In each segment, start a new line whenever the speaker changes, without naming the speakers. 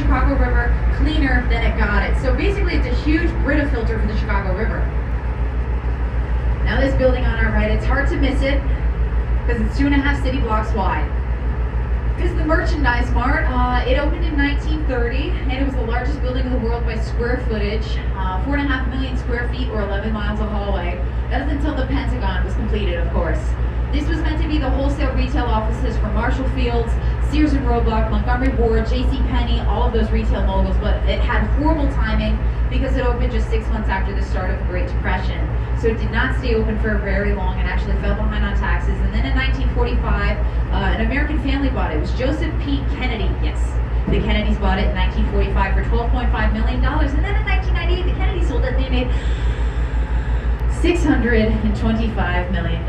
Chicago River cleaner than it got it. So basically it's a huge Brita filter for the Chicago River. Now this building on our right, it's hard to miss it because it's 2.5 city blocks wide. This is the Merchandise Mart. It opened in 1930 and it was the largest building in the world by square footage. 4.5 million square feet or 11 miles of hallway. That is until the Pentagon was completed, of course. This was meant to be the wholesale retail offices for Marshall Fields, Sears and Roebuck, Montgomery Ward, JCPenney, all of those retail moguls, but it had horrible timing because it opened just 6 months after the start of the Great Depression. So it did not stay open for very long and actually fell behind on taxes. And then in 1945, an American family bought it. It was Joseph P. Kennedy, yes. The Kennedys bought it in 1945 for $12.5 million. And then in 1998, the Kennedys sold it and they made $625 million.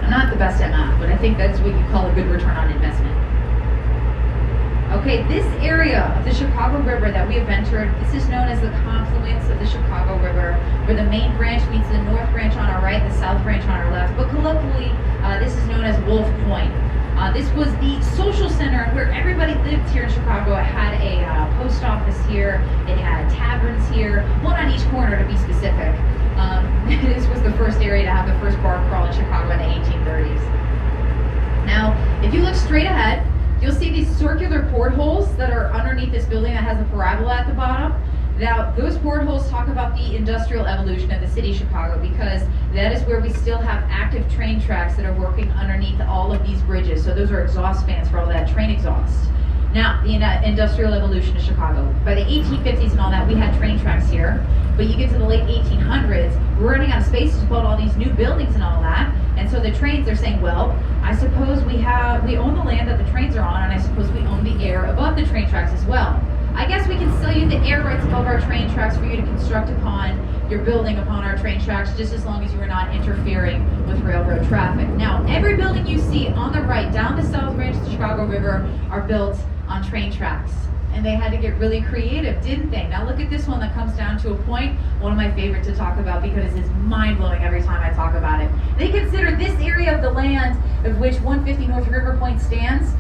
I'm not the best at math, but I think that's what you call a good return on investment. Okay, this area of the Chicago River that we have entered, this is known as the confluence of the Chicago River, where the main branch meets the north branch on our right and the south branch on our left. But colloquially, this is known as Wolf Point. This was the social center where everybody lived here in Chicago. It had a post office here, it had taverns here, one on each corner to be specific. This was the first area to have the first bar crawl in Chicago in the 1830s. Now, if you look straight ahead, you'll see these circular portholes that are underneath this building that has a parabola at the bottom. Now, those portholes talk about the industrial evolution of the city of Chicago because that is where we still have active train tracks that are working underneath all of these bridges. So those are exhaust fans for all that train exhaust. Now, the industrial evolution of Chicago. By the 1850s and all that, we had train tracks here. But you get to the late 1800s, we're running out of space to build all these new buildings and all that. And so the trains, they're saying, well, I suppose we own the land that the trains are on, and I suppose we own the air above the train tracks as well. I guess we can sell you the air rights above our train tracks for you to construct upon your building upon our train tracks, just as long as you are not interfering with railroad traffic. Now, every building you see on the right, down the south branch of the Chicago River, are built on train tracks. And they had to get really creative, didn't they? Now look at this one that comes down to a point, one of my favorite to talk about because it's mind-blowing every time I talk about it. They consider this area of the land of which 150 North River Point stands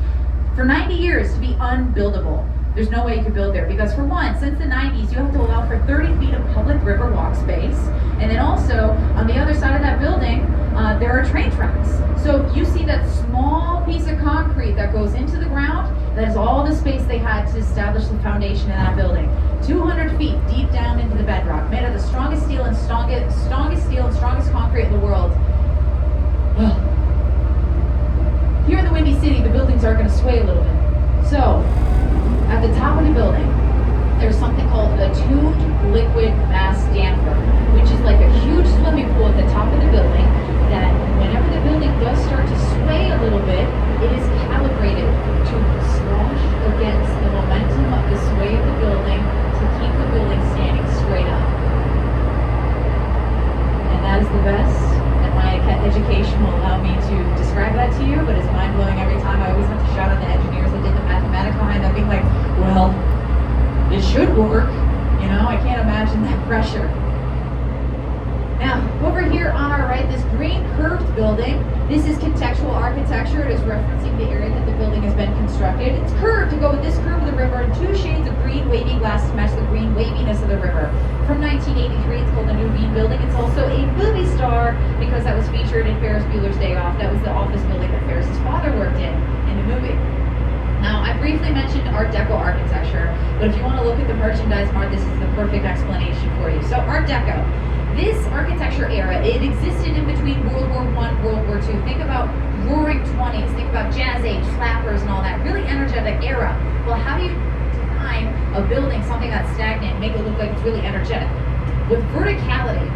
for 90 years to be unbuildable. There's no way you could build there because, for one, since the 90s, you have to allow for 30 feet of public river walk space. And then also, on the other side of that building, there are train tracks. So you see that small piece of concrete that goes into the ground, that is all the space they had to establish the foundation of that building. 200 feet deep down into the bedrock, made of the strongest steel and strongest concrete in the world. Well, here in the Windy City, the buildings are going to sway a little bit. So, at the top of the building, there's something called a tuned liquid mass damper, which is like a huge swimming pool at the top of the building that whenever the building does start to sway a little bit, it is calibrated to slosh against the momentum of the sway of the building to keep the building standing straight up. And that is the best that my education will allow me to describe that to you, but it's mind-blowing every time. I always have to shout at the engineers that did the mathematics behind that, being like, well, it should work. You know, I can't imagine that pressure. Now, over here on our right, this green curved building, this is contextual architecture. It is referencing the area that the building has been constructed. It's curved to go with this curve of the river and 2 shades of green wavy glass to match the green waviness of the river. From 1983, it's called the New Bean Building. It's also a movie star because that was featured in Ferris Bueller's Day Off. That was the office building that Ferris's father worked in the movie. Now, I briefly mentioned Art Deco architecture, but if you want to look at the Merchandise Mart, this is the perfect explanation for you. So, Art Deco. This architecture era, it existed in between World War I, World War II. Think about roaring 20s, think about Jazz Age, flappers and all that, really energetic era. Well, how do you design a building, something that's stagnant, make it look like it's really energetic? With verticality.